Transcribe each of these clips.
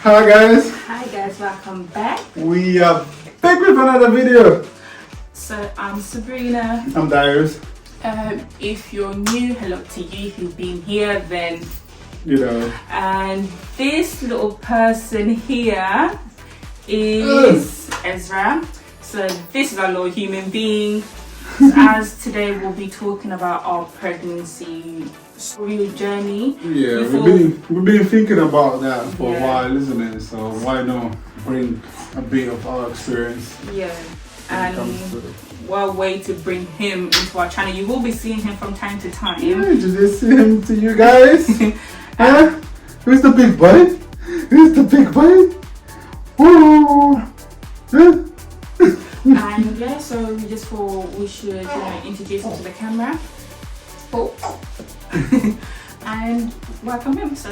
Hi guys, welcome back. We are back with another video. So I'm Sabrina. I'm Darius. If you're new, hello to you. If you've been here, then you know. And this little person here is Ezra. So this is our little human being. As today we'll be talking about our pregnancy story journey. Yeah, we've been thinking about that for a while, isn't it? So why not bring a bit of our experience? Yeah, and what way to bring him into our channel? You will be seeing him from time to time. Yeah, just see him to you guys. Huh? Who's the big boy? Who's the big boy? Oh. Huh? And yeah, so we just thought we should introduce him to the camera. Oh. And welcome him. So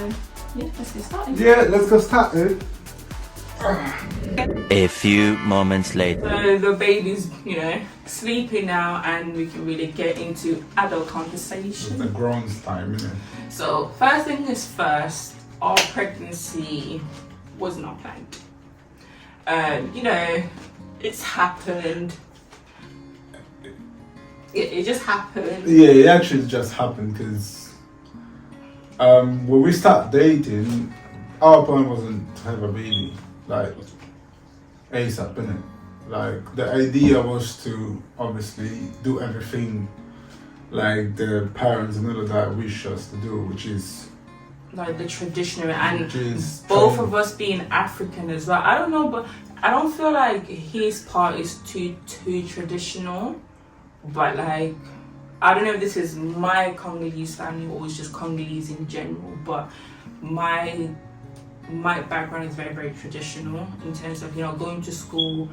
yeah, let's get started. Yeah, let's go start it. A few moments later. So the baby's, sleeping now, and we can really get into adult conversation. It's the grown time, isn't it? So first thing is first, our pregnancy was not planned. It's happened. It just happened. Yeah, it actually just happened because when we start dating, our plan wasn't to have a baby, like ASAP, innit? Like the idea was to obviously do everything like the parents and all of that wish us to do, which is like the traditional, and both of us being African as well. I don't know, but I don't feel like his part is too traditional. But like, I don't know if this is my Congolese family or it's just Congolese in general. But my background is very, very traditional in terms of going to school,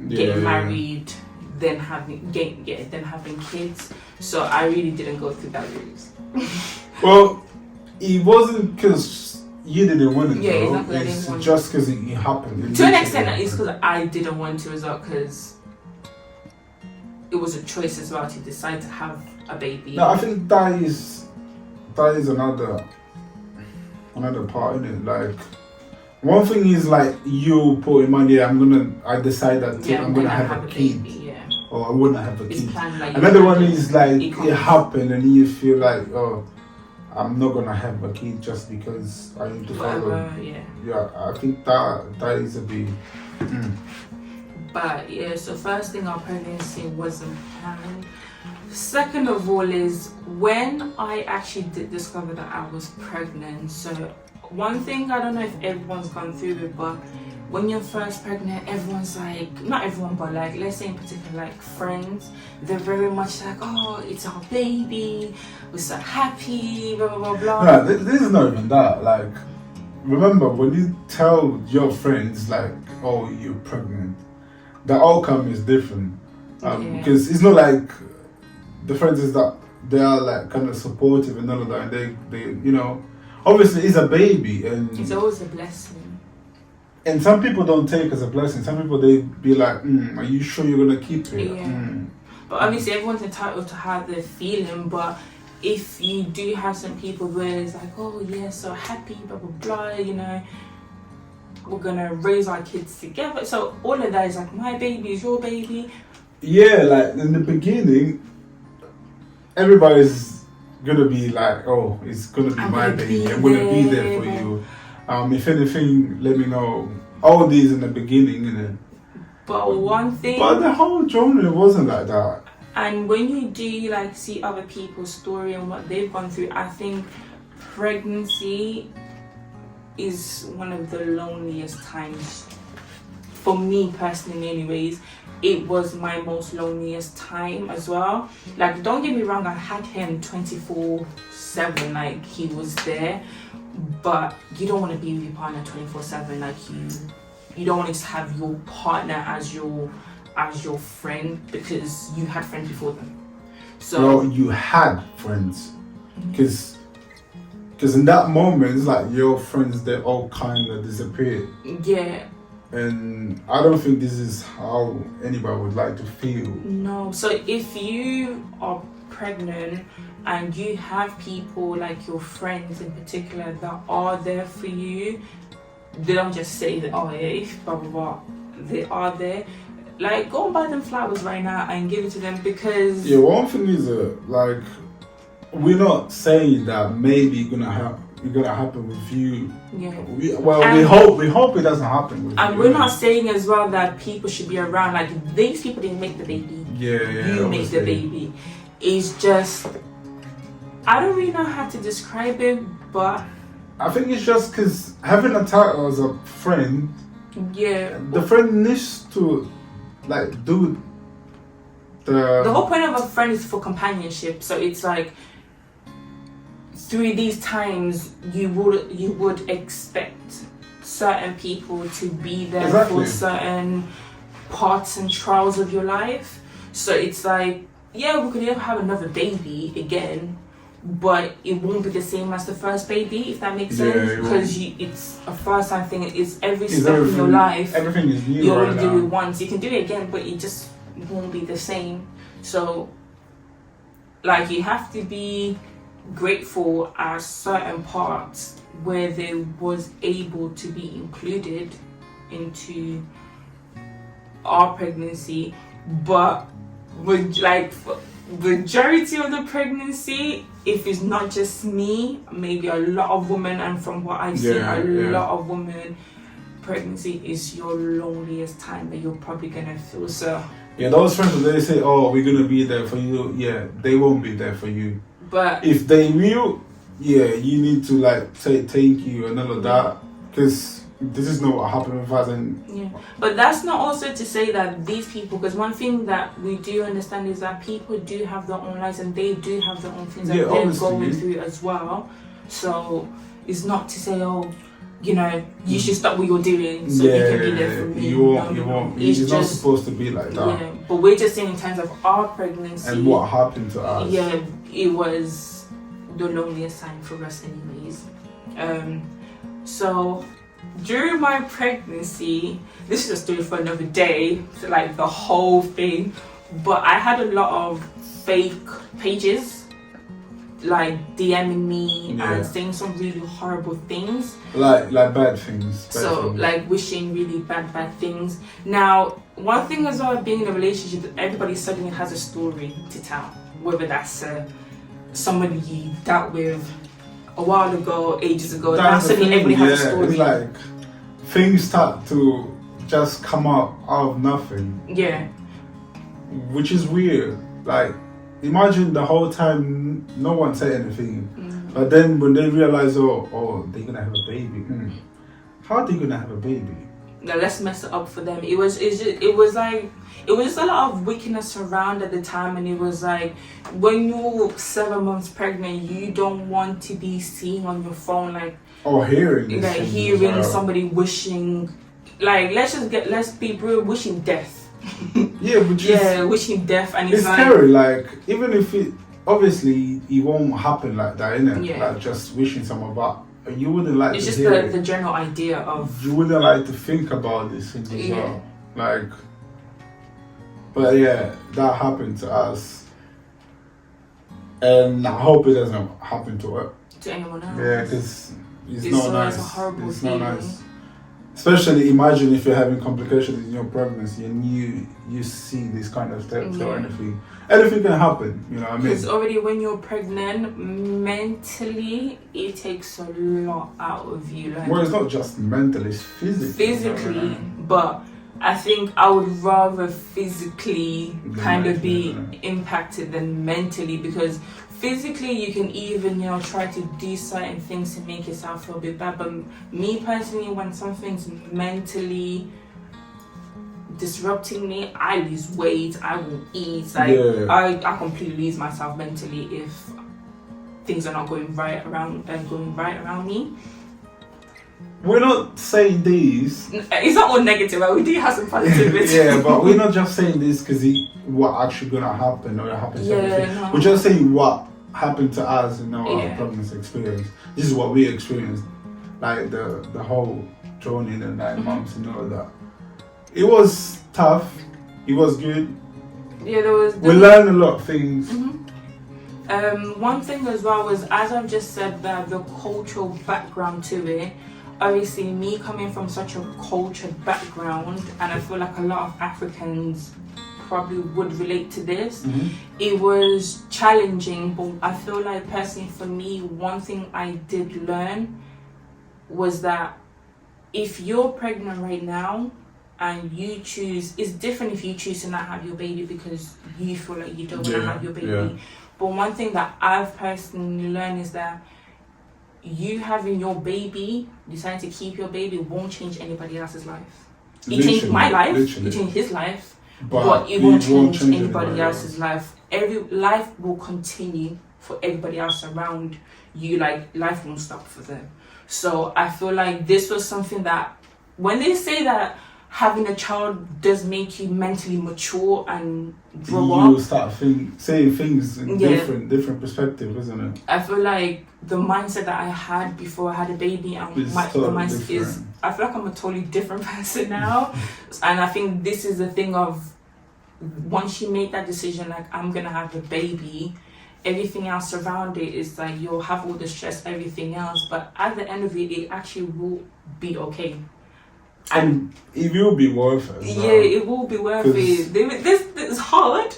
getting married, then having kids. So I really didn't go through that route. Well, it wasn't because you didn't want it, though. Exactly. It's just because it happened. To an extent, it's because I didn't want to as well, because it was a choice as well to decide to have a baby. No, I think that is another part in it. Like, one thing is like you put in mind, I decide that I'm gonna have a kid, or I wouldn't have a kid. Like another one is like it happened and you feel like, oh, I'm not gonna have a kid just because I need to follow. Yeah, I think that is a big. But yeah, so first thing, our pregnancy wasn't planned. Second of all is when I actually did discover that I was pregnant. So one thing, I don't know if everyone's gone through it, but when you're first pregnant, everyone's like, not everyone, but like, let's say in particular, like friends, they're very much like, oh, it's our baby, we're so happy, blah, blah, blah, blah. No, this is not even that. Like, remember, when you tell your friends, like, oh, you're pregnant, the outcome is different. Because it's not like the friends is that they are like kind of supportive and all of that, and they obviously it's a baby and it's always a blessing. And some people don't take it as a blessing. Some people, they be like, are you sure you're gonna keep it? Yeah. But obviously everyone's entitled to how they're feeling, but if you do have some people where it's like, oh yeah, so happy, blah blah blah, we're gonna raise our kids together. So all of that is like, my baby is your baby. Yeah, like in the beginning, everybody's gonna be like, oh, it's gonna be my baby. I'm gonna be there for you. If anything, let me know. All these in the beginning, But one thing. But the whole genre wasn't like that. And when you do like see other people's story and what they've gone through, I think pregnancy is one of the loneliest times for me personally. Anyways, it was my most loneliest time as well. Like, don't get me wrong, I had him 24/7, like he was there. But you don't want to be with your partner 24/7. Like you don't want to have your partner as your friend, because you had friends before them. So well, you had friends, because in that moment it's like your friends, they all kind of disappeared. Yeah. And I don't think this is how anybody would like to feel. No. So if you are pregnant and you have people like your friends in particular that are there for you, they don't just say that, oh yeah, blah blah blah. They are there. Like, go and buy them flowers right now and give it to them, because Yeah, one thing is like, we're not saying that maybe it's gonna happen with you. Yeah. We hope it doesn't happen with you. And we're not saying as well that people should be around. Like, these people didn't make the baby. Yeah, You made the baby. It's just, I don't really know how to describe it, but I think it's just because having a title as a friend, yeah, the friend needs to like do the whole point of a friend is for companionship. So it's like, through these times, you would expect certain people to be there Exactly. for certain parts and trials of your life. So it's like, yeah, we could never have another baby again, but it won't be the same as the first baby, if that makes sense. Because it's a first time thing. It's every step in your life. Everything is new. You right only now. do it once. You can do it again, but it just won't be the same. So, like, you have to be grateful at certain parts where they was able to be included into our pregnancy, but with like majority of the pregnancy, if it's not just me, maybe a lot of women, and from what I've seen, lot of women, pregnancy is your loneliest time that you're probably gonna feel. So yeah, those friends when they say, oh, we're gonna be there for you, yeah, they won't be there for you. but If they knew, yeah, you need to like say thank you and all of that, because this is not what happened with us. And yeah, but that's not also to say that these people, because one thing that we do understand is that people do have their own lives and they do have their own things that they're obviously. going through as well. So it's not to say, oh, you know, you should stop what you're doing so you can be there for me. You won't. It's not just supposed to be like that. Yeah, but we're just saying in terms of our pregnancy And what happened to us. Yeah, it was the loneliest time for us anyways. So during my pregnancy, this is a story for another day, so like the whole thing, but I had a lot of fake pages like DMing me and saying some really horrible things, like bad things. Like wishing really bad things. Now, one thing as well, being in a relationship, everybody suddenly has a story to tell, whether that's somebody you dealt with a while ago, ages ago. Now suddenly everybody has a story. It's like things start to just come out of nothing. Yeah. Which is weird. Like, imagine the whole time no one said anything, but then when they realize, oh, they're gonna have a baby. How are they gonna have a baby? Now let's mess it up for them. It was just a lot of wickedness around at the time, and it was like, when you're 7 months pregnant, you don't want to be seen on your phone like, or hearing somebody wishing, like, let's be real, wishing death. Yeah, but wishing death, and it's scary. Like, even if it obviously it won't happen like that, innit? Yeah. Like just wishing someone, but you wouldn't like. It's to just hear the general idea of. You wouldn't like to think about this thing as well, like. But yeah, that happened to us, and I hope it doesn't happen to anyone else. Yeah, because it's not nice. It's a horrible it's feeling. not nice. Especially imagine if you're having complications in your pregnancy and you see these kind of steps or anything. Anything can happen, you know what I mean? Because already when you're pregnant, mentally, it takes a lot out of you. Like, well, it's not just mentally, it's physically. Physically, but I think I would rather physically kind of be impacted than mentally, because physically you can even, try to do certain things to make yourself feel a bit bad, but me personally, when something's mentally disrupting me, I lose weight, I will eat, I completely lose myself mentally if things are not going right around me. We're not saying this. It's not all negative, but we do have some positivity. Yeah, but we're not just saying this because what actually gonna happen or happens to everything. No. We're just saying what happened to us in our pregnancy experience. This is what we experienced, like the whole journey in the 9 months and all of that. It was tough. It was good. Yeah, we learned a lot of things. One thing as well was, as I've just said, that the cultural background to it, obviously me coming from such a cultured background, and I feel like a lot of Africans probably would relate to this. It was challenging, but I feel like personally for me, one thing I did learn was that if you're pregnant right now and you choose, it's different if you choose to not have your baby because you feel like you don't want to have your baby. But one thing that I've personally learned is that you having your baby, deciding to keep your baby, won't change anybody else's life. It changed my life, it changed his life, but it won't change anybody else's life. Every life will continue for everybody else around you. Like, life won't stop for them. So I feel like this was something that, when they say that having a child does make you mentally mature and grow up, you start saying things in different perspective, isn't it? I feel like the mindset that I had before I had a baby and the mindset is, I feel like I'm a totally different person now. And I think this is the thing of, once you make that decision, like, I'm gonna have a baby, everything else around it is like, you'll have all the stress, everything else, but at the end of it actually will be okay. And it will be worth it. Yeah, it will be worth it. This is hard.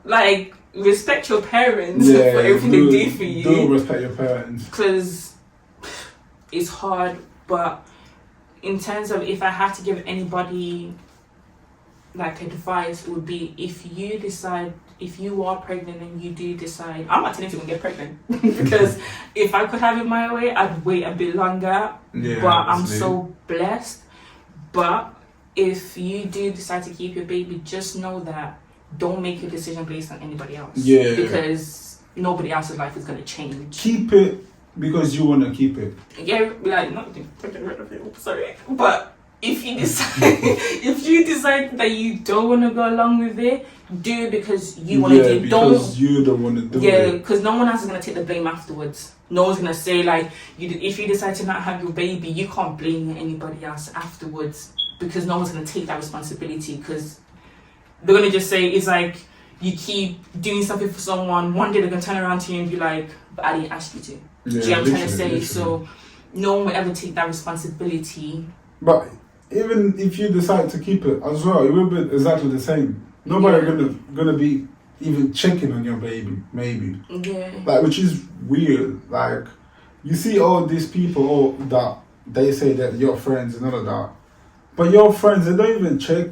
Like, respect your parents for everything they do for you. Do respect your parents. Because it's hard, but in terms of, if I had to give anybody like advice, it would be, if you are pregnant and you do decide, I'm not telling you to get pregnant because if I could have it my way, I'd wait a bit longer. Yeah, but I'm so blessed. But if you do decide to keep your baby, just know that don't make a decision based on anybody else. Yeah. Because nobody else's life is going to change. Keep it because you want to keep it. Yeah, like, not getting rid of it, sorry. But if you decide that you don't want to go along with it, do it because you want to do it. Because you don't want to do it. Yeah, because no one else is going to take the blame afterwards. No one's going to say, like, if you decide to not have your baby, you can't blame anybody else afterwards, because no one's going to take that responsibility, because they're going to just say, it's like, you keep doing something for someone, one day they're going to turn around to you and be like, but I didn't ask you to. Do you know what I'm trying to say? Literally. So no one will ever take that responsibility. But even if you decide to keep it as well, it will be exactly the same. Nobody gonna be even checking on your baby, maybe. Yeah. Like, which is weird. Like, you see all these people that they say that your friends and all of that, but your friends, they don't even check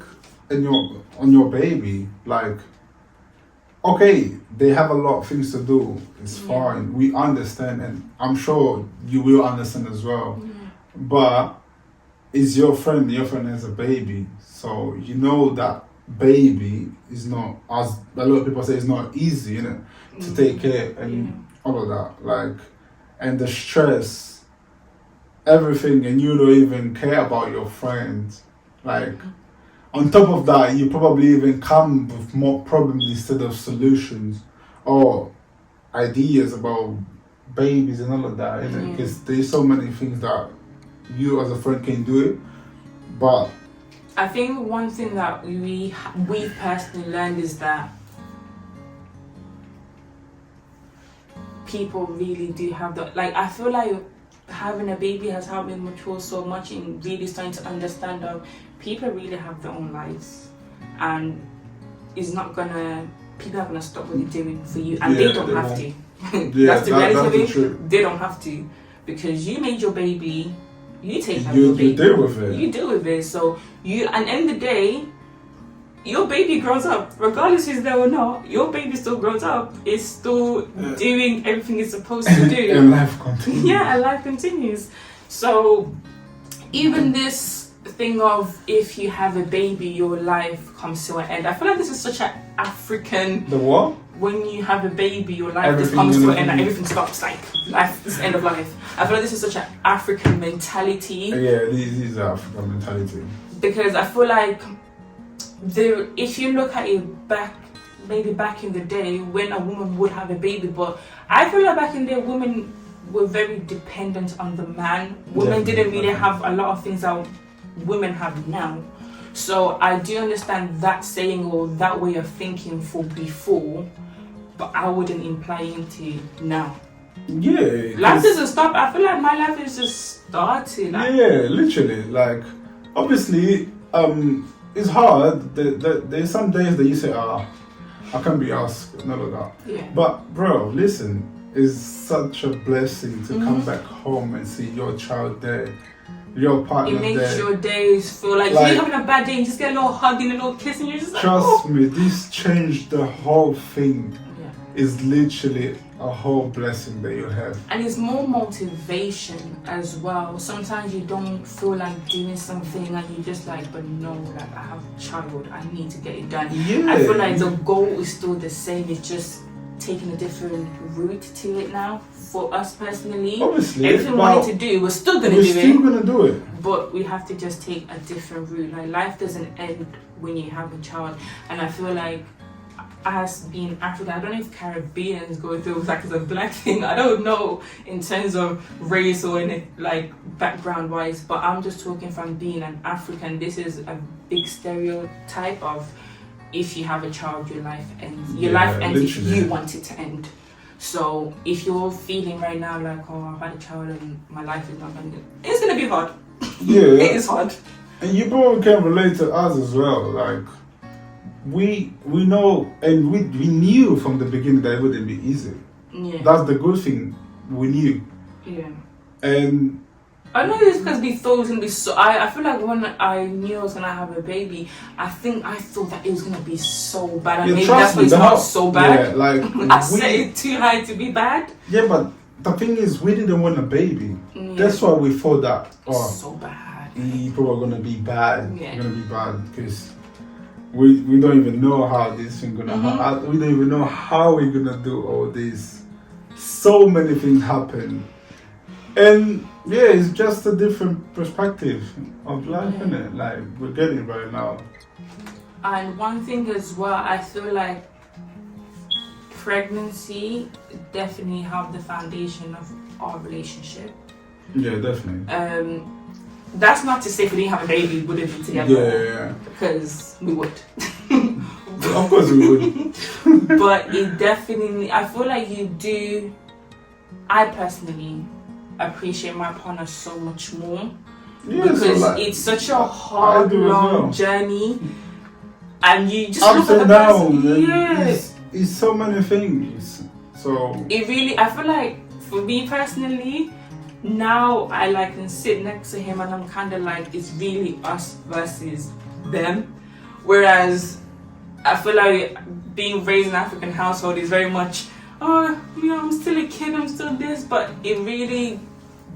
on your baby. Like, okay, they have a lot of things to do. It's fine. We understand, and I'm sure you will understand as well. But it's your friend. Your friend has a baby, so you know that baby is not, as a lot of people say, it's not easy, to take care and all of that. Like, and the stress, everything, and you don't even care about your friends. Like, on top of that, you probably even come with more problems instead of solutions or ideas about babies and all of that, because there's so many things that you as a friend can do it. But I think one thing that we personally learned is that people really do have I feel like having a baby has helped me mature so much in really starting to understand that people really have their own lives, and people are gonna stop what they're doing for you, and they don't have to. That's the reality of it. They don't have to, because you made your baby. You take care of your baby. You deal with it. You deal with it. So and end of the day, your baby grows up, regardless if it's there or not. Your baby still grows up. It's still doing everything it's supposed to do. And life continues. Yeah, and life continues. So even this thing of, if you have a baby, your life comes to an end. I feel like this is such an African. The what? When you have a baby, your life just comes to an end and everything stops. Like, life is the end of life. I feel like this is such an African mentality. Yeah, this is African mentality. Because I feel like if you look at it maybe back in the day when a woman would have a baby, but I feel like back in the day women were very dependent on the man. Women didn't really have a lot of things that women have now. So I do understand that saying or that way of thinking for before, but I wouldn't imply into now. Yeah. Life doesn't stop. I feel like my life is just starting. Like, Yeah, literally. Like, obviously, it's hard. There's some days that you say, I can't be asked, none of that. yeah. But, bro, listen, it's such a blessing to come back home and see your child there, your partner It makes there. your days feel like you're having a bad day and just get a little hug and a little kiss and you're just like, Trust me, this changed the whole thing. Yeah. It's literally a whole blessing that you have. And it's more motivation as well. Sometimes you don't feel like doing something and you just like, but no, like I have a child, I need to get it done. Yeah. I feel like the goal is still the same, it's just taking a different route to it now. For us personally, Obviously, everything we wanted to do, we're still gonna we're do still it. gonna do it. But we have to just take a different route. Like life doesn't end when you have a child. And I feel like as being African, I don't know if Caribbeans go through like as a black thing. I don't know in terms of race or in like background wise, but I'm just talking from being an African. This is a big stereotype of if you have a child, your life ends. Your life ends literally. if you want it to end. So if you're feeling right now like, oh, I've had a child and my life is not going to, it's gonna be hard. Yeah. It is hard. And you probably can relate to us as well. Like, we know and we knew from the beginning that it wouldn't be easy. Yeah. That's the good thing. We knew. Yeah. And I know this because we thought it was gonna be so. I feel like when I knew I was gonna have a baby, I thought that it was gonna be so bad, and maybe that's why it's not so bad. Yeah, like I set it too high to be bad. Yeah, but the thing is, we didn't want a baby. Yeah. That's why we thought that. It's Oh, so bad. it's probably gonna be bad. Yeah. It's gonna be bad because we don't even know how this thing gonna happen. We don't even know how we're gonna do all this. So many things happen, and yeah, it's just a different perspective of life, isn't it? Like we're getting right now. And one thing as well, I feel like pregnancy definitely helped the foundation of our relationship. Yeah, definitely. That's not to say if we didn't have a baby, we wouldn't be together. Yeah. Because we would. Of course we would. But it definitely, I feel like you do, I personally appreciate my partner so much more. Yeah, because so like, it's such a hard, do as long well. journey. And you just Ups look at and the downs. person. And Yeah. it's so many things. So It really, I feel like for me personally, now I like can sit next to him and I'm kind of like, it's really us versus them. Whereas I feel like being raised in an African household is very much, oh, you know, I'm still a kid, I'm still this, but it really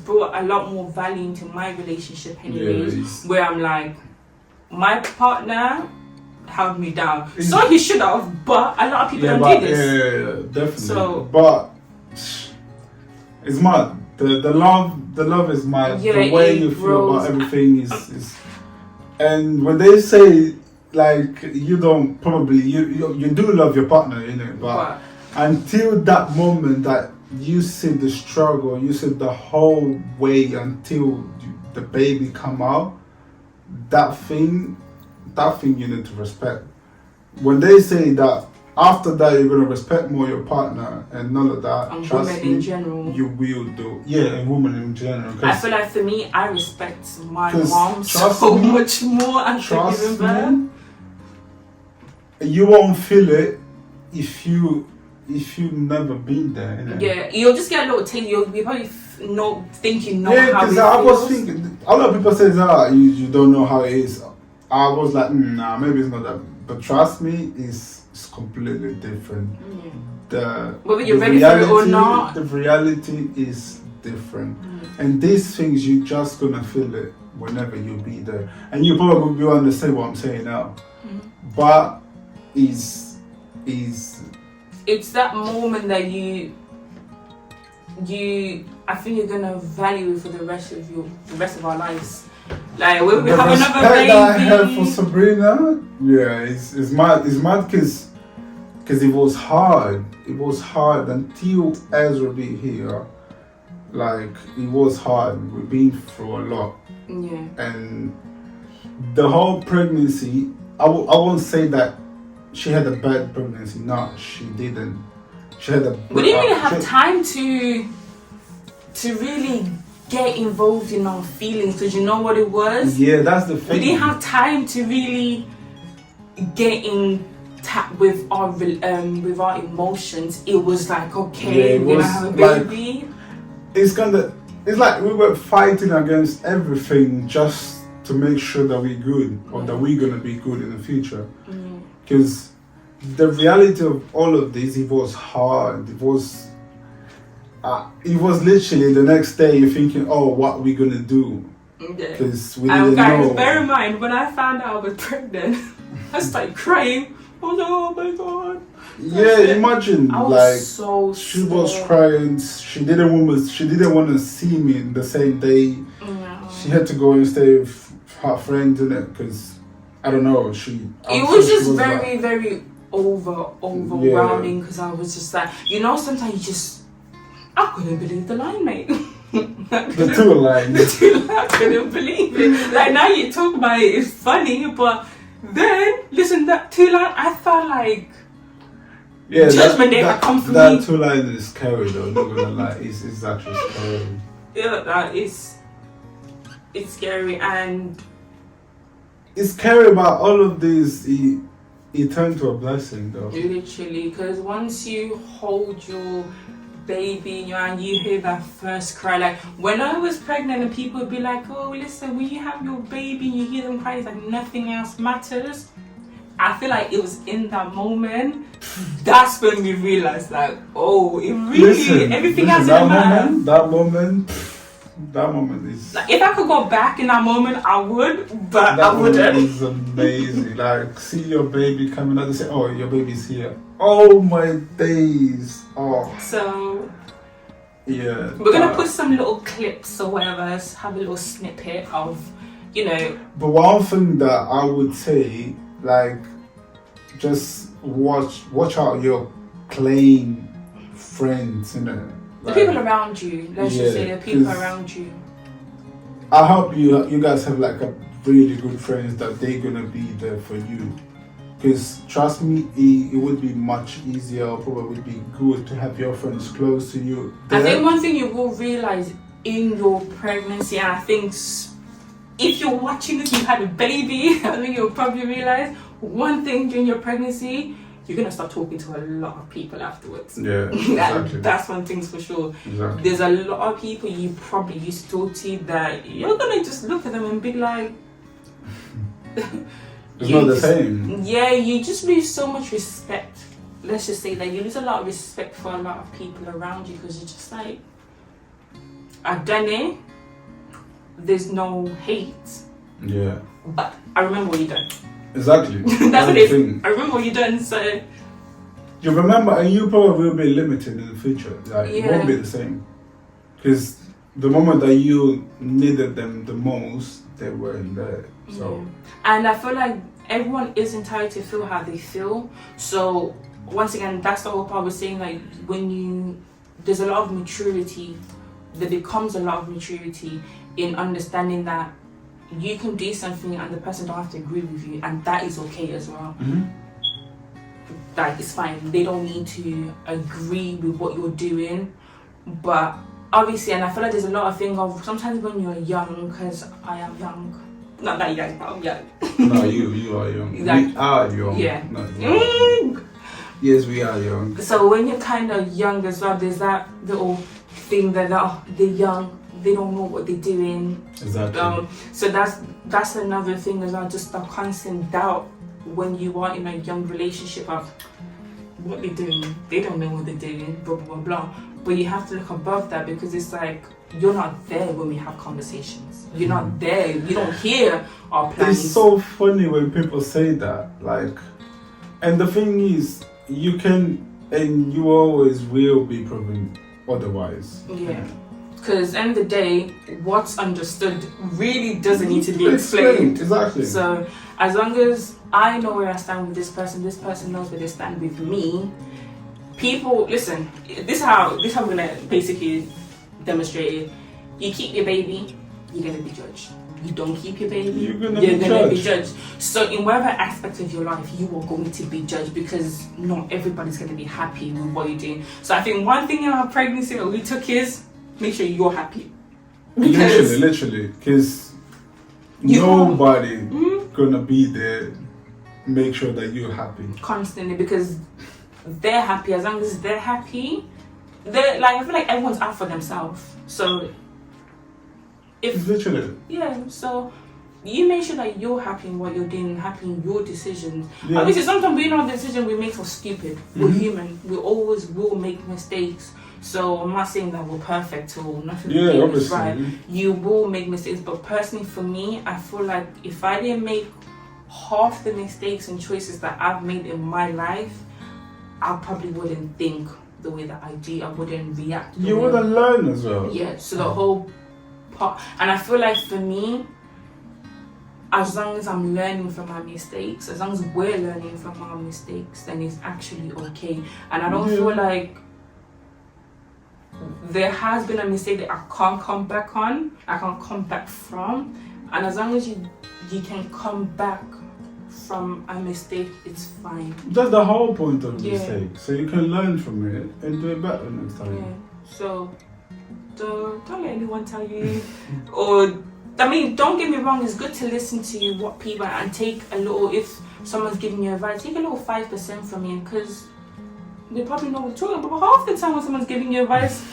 brought a lot more value into my relationship anyways, Yeah, where I'm like, my partner held me down. So he should have, but a lot of people don't do this. Yeah, definitely. So, but it's mad. The love is mad. Yeah, the way it you feel grows. about everything is and when they say like you don't probably you do love your partner, you know, but until that moment that you see the struggle, you see the whole way until the baby come out, that thing you need to respect. When they say that after that you're gonna respect more your partner and none of that, and trust women me, in general. you will do. Yeah, and women in general. I feel like for me, I respect my 'Cause mom trust so me, much more after giving trust birth. me, you won't feel it if you never been there. Innit? Yeah, you'll just get a little taste. You'll be probably think you know Yeah, how it because I was feels. thinking, a lot of people say, you don't know how it is. I was like, nah, maybe it's not that. But trust me, it's completely different. Yeah. Whether you're ready for it or not. The reality is different. And these things, you're just going to feel it whenever you be there. And you probably will understand what I'm saying now. But it's that moment that you I think you're gonna value it for the rest of our lives. Like when we the have respect another baby. that I have for Sabrina, yeah, it's mad because it was hard. It was hard until Ezra be here. Like it was hard. We've been through a lot. Yeah. And the whole pregnancy, I won't say that she had a bad pregnancy. No, she didn't. She had a. We didn't really have time to really get involved in our feelings, because you know what it was? Yeah, that's the thing. We didn't have time to really get in tap with our emotions. It was like, okay, Yeah, we're gonna have a baby. It's like we were fighting against everything just to make sure that we're good, or that we're gonna be good in the future. Because the reality of all of this, it was hard. It was literally the next day you're thinking, oh, what are we gonna do? Because we didn't know. Bear in mind, when I found out I was pregnant, I started crying. I was like, oh my god. Yeah, imagine, I was like, so she was crying. She didn't want to see me the same day. No. She had to go and stay with her friends in it, because I don't know. It was just very, very overwhelming, because I was just like, you know, sometimes you just, I couldn't believe the line, mate. The two lines. I couldn't believe it. Like, now you talk about it, it's funny, but then listen, that 2 line, I felt like judgment day had come for me. That 2 line is scary though. Not gonna lie, it's actually scary. Yeah, it's scary, and it's scary about all of this. It turned to a blessing though. Literally, because once you hold your baby and you hear that first cry, like when I was pregnant and people would be like, oh listen, when you have your baby, you hear them cry, it's like nothing else matters. I feel like it was in that moment, that's when we realized, like, oh, it really, everything else didn't matter. That moment is like, if I could go back in that moment, I would, but that I wouldn't. It's amazing. Like, see your baby coming out and say, oh, your baby's here. Oh my days. Oh. So yeah, we're gonna put some little clips or whatever, have a little snippet of, you know. But one thing that I would say, like, just watch out your plain friends, you know. The people around you, let's just say the people around you. I hope you guys have like a really good friends that they're gonna be there for you. Because trust me, it would be much easier, or probably be good to have your friends close to you. I think one thing you will realize in your pregnancy, and I think if you're watching this, you had a baby, I think you'll probably realize one thing during your pregnancy, you're gonna start talking to a lot of people afterwards. Yeah, exactly. That's one thing for sure. Exactly. There's a lot of people you probably used to talk to that you're gonna just look at them and be like, it's not the same. Yeah, you just lose so much respect. Let's just say that you lose a lot of respect for a lot of people around you, because you're just like, I've done it. There's no hate. Yeah. But I remember what you done. Exactly. That's what it is. I remember what you done, so you remember, and you probably will be limited in the future. Like, it won't be the same. Because the moment that you needed them the most, they weren't there. So and I feel like everyone is entitled to feel how they feel. So once again, that's the whole part I was saying, like, there's a lot of maturity, there becomes a lot of maturity in understanding that you can do something and the person don't have to agree with you, and that is okay as well. Like, it's fine, they don't need to agree with what you're doing. But obviously, and I feel like there's a lot of things of sometimes when you're young, because I am young, not that young, but I'm young. No, you are young. Exactly. We are young. Yeah. Yes, we are young. So when you're kind of young as well, there's that little thing that they're young, they don't know what they're doing. Exactly. So that's another thing as well, just the constant doubt when you are in a young relationship of what they're doing. They don't know what they're doing, blah, blah, blah. But you have to look above that, because it's like, you're not there when we have conversations. You're not there. You don't hear our plans. It's so funny when people say that. Like, and the thing is, you can, and you always will be proven otherwise. Yeah. Because at the end of the day, what's understood really doesn't need to be explained. Exactly. So as long as I know where I stand with this person knows where they stand with me. People, listen, this is how we're gonna basically demonstrate it. You keep your baby, you're gonna be judged. you don't keep your baby, you're gonna be judged. So in whatever aspect of your life, you are going to be judged because not everybody's going to be happy with what you're doing. So I think one thing in our pregnancy that we took is make sure you're happy. Literally, because nobody gonna be there. Make sure that you're happy constantly, because they're happy. As long as they're happy, they're like, I feel like everyone's out for themselves. So if literally, so you make sure that you're happy in what you're doing, happy in your decisions. Yeah. Obviously, sometimes we know the decision we make are stupid. We're human. We always will make mistakes. So I'm not saying that we're perfect or nothing is right. You will make mistakes, but personally for me, I feel like if I didn't make half the mistakes and choices that I've made in my life, I probably wouldn't think the way that I do. I wouldn't react. You wouldn't learn as well. Yeah, so the whole part, and I feel like for me, as long as I'm learning from my mistakes, as long as we're learning from our mistakes, then it's actually okay. And I don't feel like there has been a mistake that I can't come back on, I can't come back from. And as long as you can come back from a mistake, it's fine. That's the whole point of the mistake. So you can learn from it and do it better next time. Yeah. So don't let anyone tell you or I mean, don't get me wrong, it's good to listen to what people and take a little, if someone's giving you advice, take a little 5% from you, because they probably know what you're talking about. But half the time when someone's giving you advice,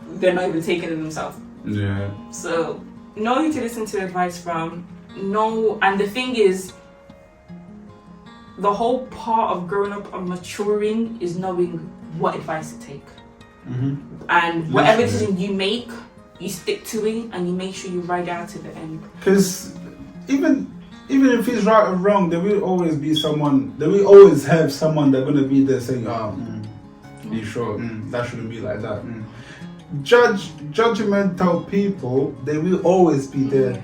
they're not even taking it themselves. Yeah. So know who to listen to advice from. Know, and the thing is, the whole part of growing up and maturing is knowing what advice to take. And whatever decision you make, you stick to it and you make sure you ride out to the end. Because even if it's right or wrong, there will always be someone. There will always have someone that's gonna be there saying, "You sure? That shouldn't be like that." Judgmental people, they will always be there,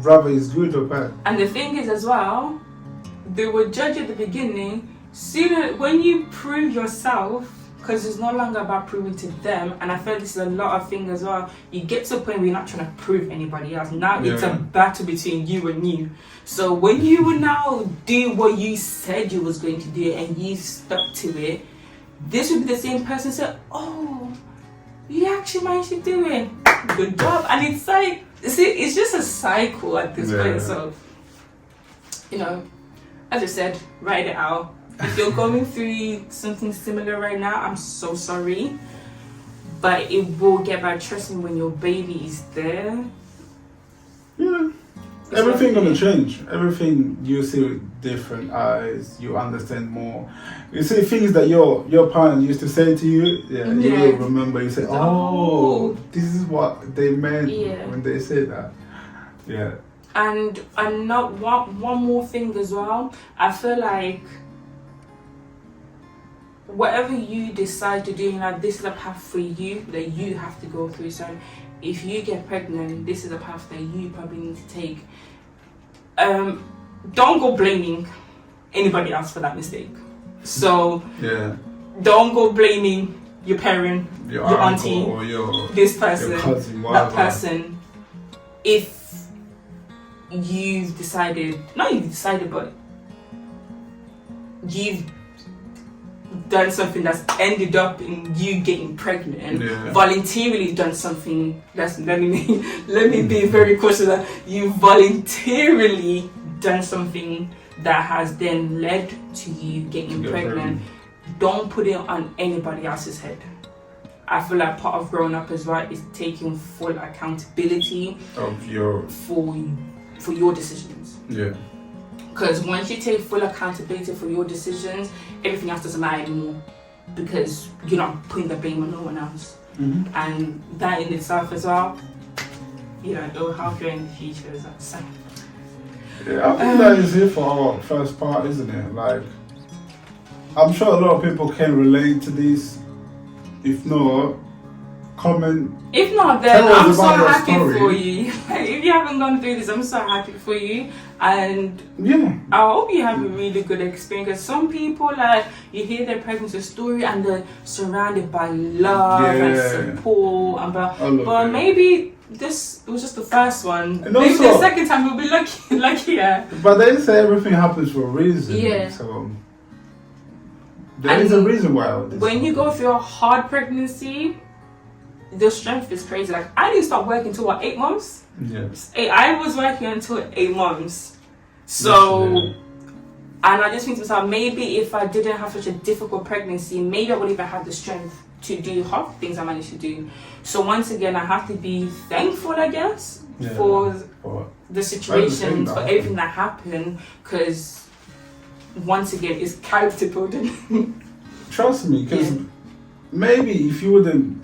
whether it's good or bad. And the thing is, as well, they will judge at the beginning. Sooner, when you prove yourself. Because it's no longer about proving to them, and I feel this is a lot of things as well. You get to a point where you're not trying to prove anybody else. Now it's a battle between you and you. So when you will now do what you said you was going to do and you stuck to it, this would be the same person say, "Oh, you actually managed to do it. Good job." And it's like, see, it's just a cycle at this point. So, as I said, write it out. If you're going through something similar right now, I'm so sorry. But it will get better. Trust me, when your baby is there. Yeah. Everything gonna change. Everything you see with different eyes, you understand more. You see things that your parents used to say to you, you will remember. You say, "Oh, this is what they meant when they say that." Yeah. And not one more thing as well. I feel like whatever you decide to do, this is a path for you that you have to go through. So if you get pregnant, this is a path that you probably need to take. Don't go blaming anybody else for that mistake. So don't go blaming your parent, your auntie, or this person, your cousin, that person. If you've decided, not you've decided, but you've done something that's ended up in you getting pregnant, voluntarily done something that's, let me be very cautious that you voluntarily done something that has then led to you getting pregnant. Don't put it on anybody else's head. I feel like part of growing up as well is taking full accountability of your for your decisions. Yeah. Because once you take full accountability for your decisions, everything else doesn't matter anymore, because you're not putting the blame on no one else. And that in itself as well, it will help you in the future as well. So. Yeah, I think that is it for our first part, isn't it? Like, I'm sure a lot of people can relate to this. If not, comment. If not, then I'm so happy for you. If you haven't gone through this, I'm so happy for you. And I hope you have a really good experience. Because some people, you hear their pregnancy story and they're surrounded by love and support. But maybe this was just the first one. And Maybe also- the second time we'll be luckier. But they say everything happens for a reason. Yeah. So there is a And reason why. all this When you go happens. through a hard pregnancy, the strength is crazy. Like I didn't start working until what, 8 months? Yes. I was working until 8 months. So, Yeah. and I just think to myself, maybe if I didn't have such a difficult pregnancy, maybe I would even have the strength to do half the things I managed to do. So once again, I have to be thankful, I guess, Yeah. for But the situations, that for everything that happened, because once again, it's character building. trust me, because maybe if you wouldn't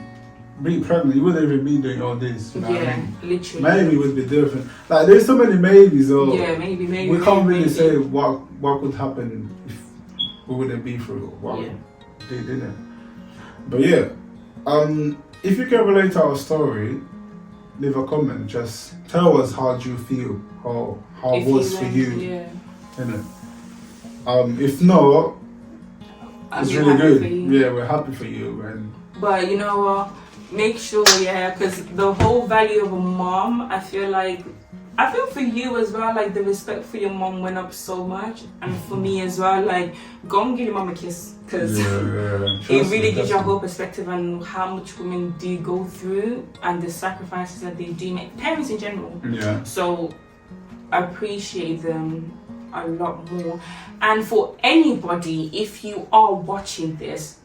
be pregnant, you wouldn't even be doing all this. You know what I mean? Literally. Maybe it would be different. Like there's so many maybes. Or Yeah, maybe. we can't really maybe. say what could happen if we wouldn't be through what Yeah. we did, innit? But yeah, if you can relate to our story, leave a comment. Just tell us how do you feel, how it If was for went- you, Yeah. innit? If not, I'm it's really really happy good. for you. Yeah, we're happy for you, and But you know what? Make sure, because the whole value of a mom, I feel for you as well, like the respect for your mom went up so much, and for me as well, like go and give your mom a kiss, because it really gives you a whole perspective on how much women do go through and the sacrifices that they do make, parents in general. Yeah. So I appreciate them a lot more. And for anybody, if you are watching this,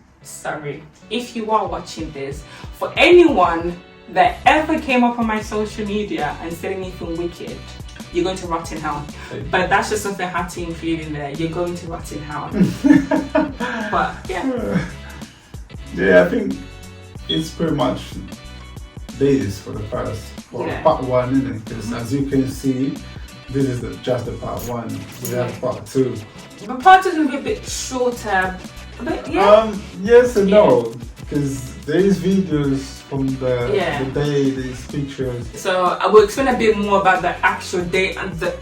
for anyone that ever came up on my social media and said anything wicked, you're going to rot in hell. But that's just something I had to include in there. You're going to rot in hell. But yeah. Yeah, I think it's pretty much this for the first part 1, isn't it? Because as you can see, this is just the part 1. We have part 2. But part 2 is going to be a bit shorter. But Yes and no, because there is videos from the day, these pictures. So I will explain a bit more about the actual day and the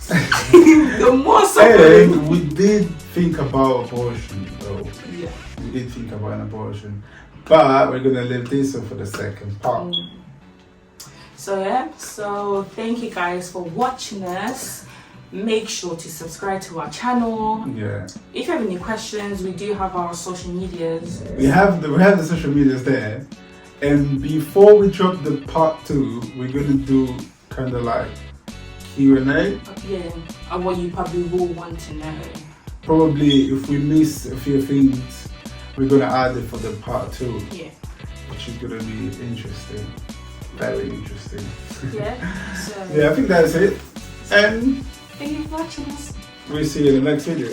the more suffering. And we did think about abortion, though. Yeah. We did think about an abortion, but we're gonna leave this one for the second part. So thank you guys for watching us. Make sure to subscribe to our channel. Yeah. If you have any questions, we do have our social medias. We have the social medias there, and before we drop the part 2, we're gonna do kind of like Q&A. Yeah, and what you probably will want to know. Probably if we miss a few things, we're gonna add it for the part 2. Yeah. Which is gonna be interesting, very interesting. Yeah. So Yeah, I think that's it, and thank you for watching us. we'll see you in the next video.